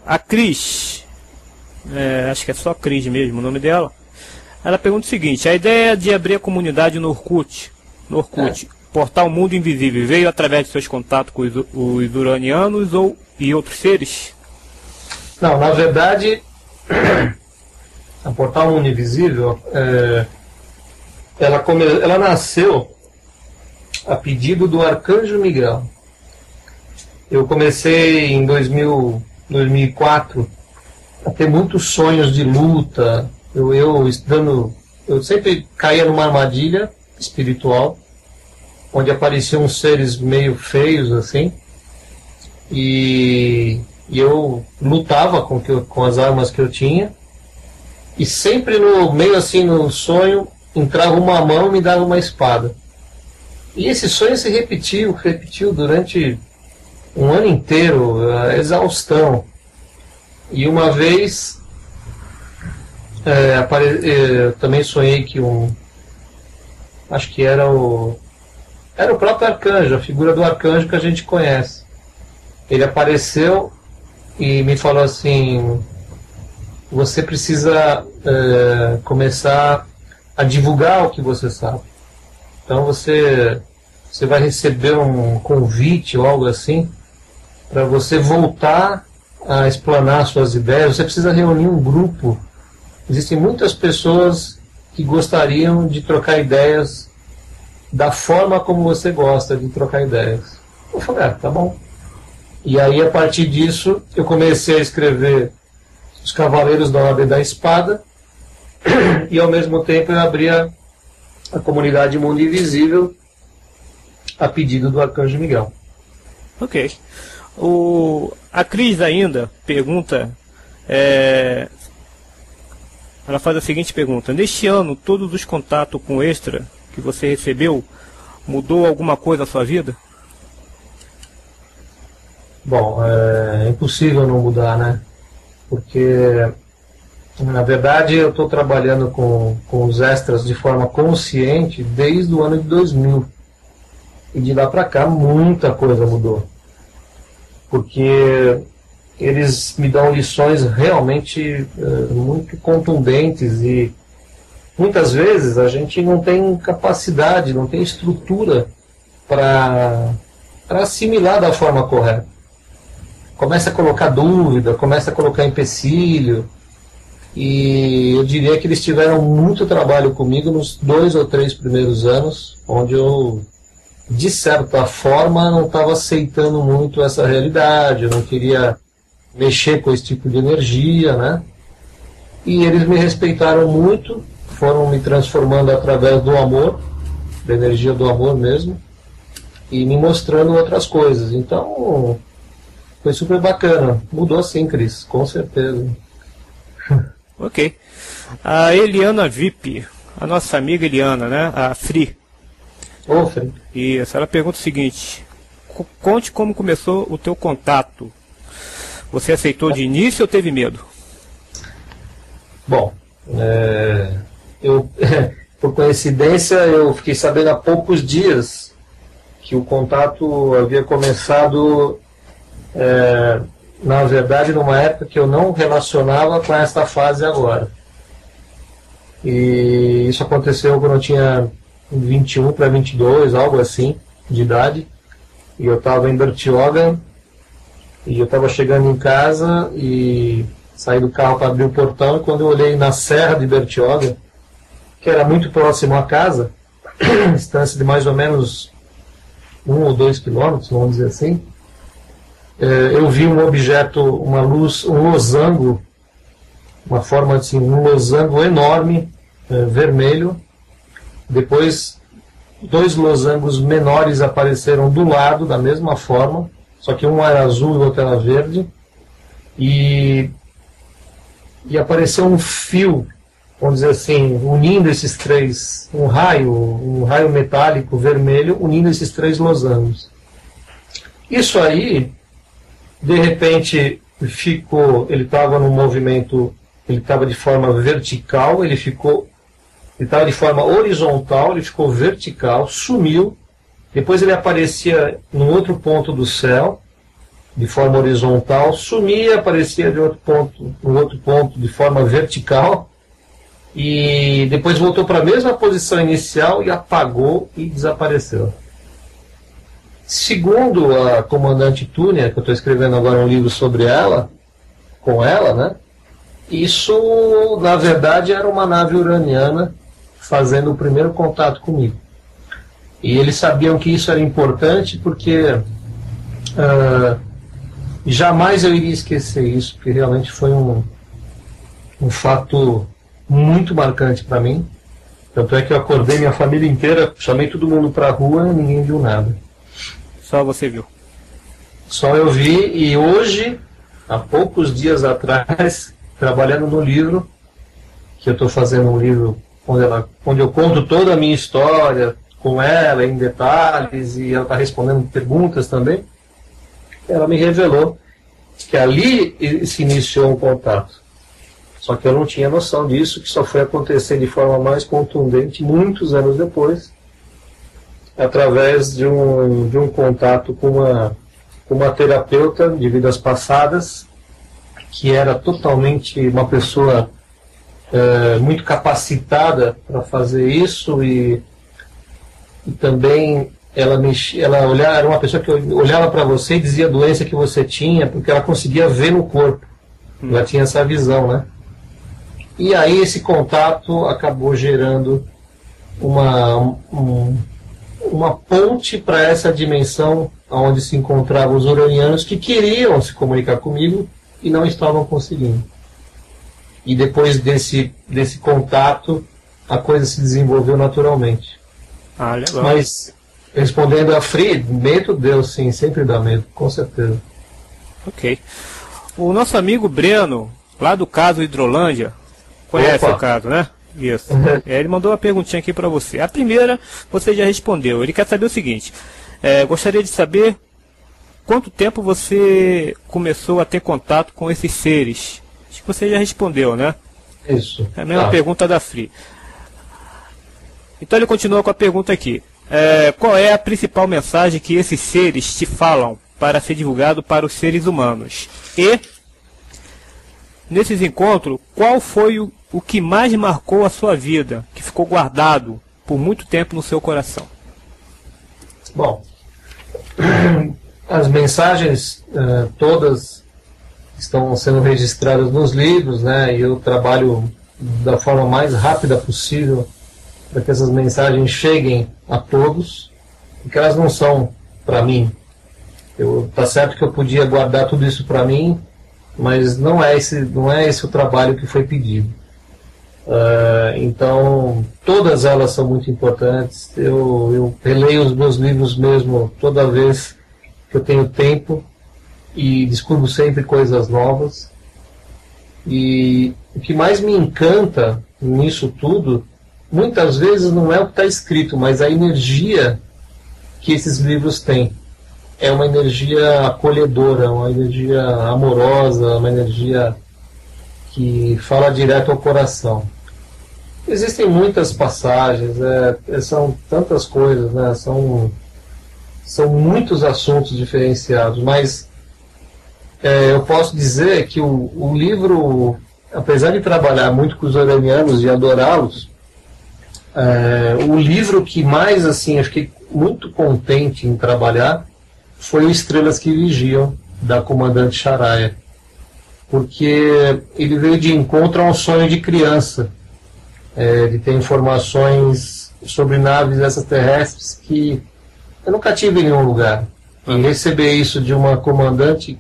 A Cris, acho que é só Cris mesmo o nome dela, ela pergunta o seguinte: a ideia de abrir a comunidade no Orkut, portal Mundo Invisível, veio através de seus contatos com os uranianos e outros seres? Não, na verdade, a portal Mundo Invisível, ela nasceu a pedido do Arcanjo Miguel. Eu comecei em 2004 a ter muitos sonhos de luta. Eu sempre caía numa armadilha espiritual, onde apareciam seres meio feios assim, e eu lutava com as armas que eu tinha, e sempre no meio assim no sonho entrava uma mão e me dava uma espada. E esse sonho se repetiu durante um ano inteiro, a exaustão. E uma vez eu também sonhei que acho que era o próprio arcanjo, a figura do arcanjo que a gente conhece. Ele apareceu e me falou assim: você precisa começar a divulgar o que você sabe. Então você vai receber um convite ou algo assim para você voltar a explanar suas ideias. Você precisa reunir um grupo. Existem muitas pessoas que gostariam de trocar ideias da forma como você gosta de trocar ideias. Eu falei, tá bom. E aí, a partir disso, eu comecei a escrever Os Cavaleiros da Ordem da Espada, e ao mesmo tempo eu abria a comunidade Mundo Invisível a pedido do Arcanjo Miguel. Ok. A Cris ainda pergunta, ela faz a seguinte pergunta: neste ano, todos os contatos com Extra que você recebeu, mudou alguma coisa na sua vida? Bom, é impossível não mudar, né? Porque, na verdade, eu estou trabalhando com os extras de forma consciente desde o ano de 2000. E de lá para cá, muita coisa mudou. Porque eles me dão lições realmente muito contundentes, e muitas vezes a gente não tem capacidade, não tem estrutura para assimilar da forma correta. Começa a colocar dúvida, começa a colocar empecilho, e eu diria que eles tiveram muito trabalho comigo nos 2 ou 3 primeiros anos, onde eu, de certa forma, não estava aceitando muito essa realidade, eu não queria mexer com esse tipo de energia, né? E eles me respeitaram muito, foram me transformando através do amor, da energia do amor mesmo, e me mostrando outras coisas. Então, foi super bacana. Mudou sim, Cris, com certeza. Ok. A Eliana VIP, a nossa amiga Eliana, né? A Free. Ô, Free. Isso, ela pergunta o seguinte: conte como começou o teu contato. Você aceitou de início ou teve medo? Bom, por coincidência, eu fiquei sabendo há poucos dias que o contato havia começado, na verdade, numa época que eu não relacionava com esta fase agora. E isso aconteceu quando eu tinha 21 para 22, algo assim, de idade. E eu estava em Bertioga, e eu estava chegando em casa e saí do carro para abrir o portão, e quando eu olhei na Serra de Bertioga, que era muito próximo à casa, distância de mais ou menos 1 ou 2 quilômetros, vamos dizer assim, eu vi um objeto, uma luz, um losango, uma forma assim, um losango enorme, vermelho. Depois, 2 losangos menores apareceram do lado, da mesma forma, só que um era azul e o outro era verde, e apareceu um fio, vamos dizer assim, unindo esses 3, um raio metálico vermelho, unindo esses 3 losangos. Isso aí, de repente, ele estava no movimento, ele estava de forma vertical, ele estava de forma horizontal, ele ficou vertical, sumiu, depois ele aparecia num outro ponto do céu, de forma horizontal, sumia, aparecia de um outro ponto de forma vertical, e depois voltou para a mesma posição inicial e apagou e desapareceu. Segundo a comandante Túnia, que eu estou escrevendo agora um livro sobre ela, com ela, né? Isso, na verdade, era uma nave uraniana fazendo o primeiro contato comigo. E eles sabiam que isso era importante porque jamais eu iria esquecer isso, porque realmente foi um fato muito marcante para mim. Tanto é que eu acordei minha família inteira, chamei todo mundo para a rua e ninguém viu nada. Só você viu? Só eu vi, e hoje, há poucos dias atrás, trabalhando no livro, que eu estou fazendo um livro onde eu conto toda a minha história com ela em detalhes, e ela está respondendo perguntas também, ela me revelou que ali se iniciou um contato. Só que eu não tinha noção disso, que só foi acontecer de forma mais contundente muitos anos depois, através de um contato com uma terapeuta de vidas passadas, que era totalmente uma pessoa muito capacitada para fazer isso, e também ela era uma pessoa que olhava para você e dizia a doença que você tinha, porque ela conseguia ver no corpo. Ela tinha essa visão, né? E aí esse contato acabou gerando uma ponte para essa dimensão onde se encontravam os uranianos que queriam se comunicar comigo e não estavam conseguindo. E depois desse contato, a coisa se desenvolveu naturalmente. Ah, legal. Mas, respondendo a Fri, medo deu sim, sempre dá medo, com certeza. Ok. O nosso amigo Breno, lá do caso Hidrolândia, conhece o caso, né? Isso. Ele mandou uma perguntinha aqui para você. A primeira, você já respondeu. Ele quer saber o seguinte: gostaria de saber quanto tempo você começou a ter contato com esses seres. Acho que você já respondeu, né? Isso. É a mesma pergunta da Fri. Então ele continua com a pergunta aqui. Qual é a principal mensagem que esses seres te falam para ser divulgado para os seres humanos? E, nesses encontros, qual foi o que mais marcou a sua vida, que ficou guardado por muito tempo no seu coração? Bom, as mensagens todas estão sendo registradas nos livros, né? E eu trabalho da forma mais rápida possível para que essas mensagens cheguem a todos, porque elas não são para mim. Tá certo que eu podia guardar tudo isso para mim, mas não é esse o trabalho que foi pedido. Então, todas elas são muito importantes. Eu releio os meus livros mesmo toda vez que eu tenho tempo e descubro sempre coisas novas. E o que mais me encanta nisso tudo, muitas vezes não é o que está escrito, mas a energia que esses livros têm. É uma energia acolhedora, uma energia amorosa, uma energia que fala direto ao coração. Existem muitas passagens, são tantas coisas, né? São muitos assuntos diferenciados, mas eu posso dizer que o livro, apesar de trabalhar muito com os uranianos e adorá-los, o livro que mais, assim, eu fiquei muito contente em trabalhar foi o Estrelas que Vigiam, da comandante Sharaia, porque ele veio de encontro a um sonho de criança, de ter informações sobre naves extraterrestres que eu nunca tive em nenhum lugar. E receber isso de uma comandante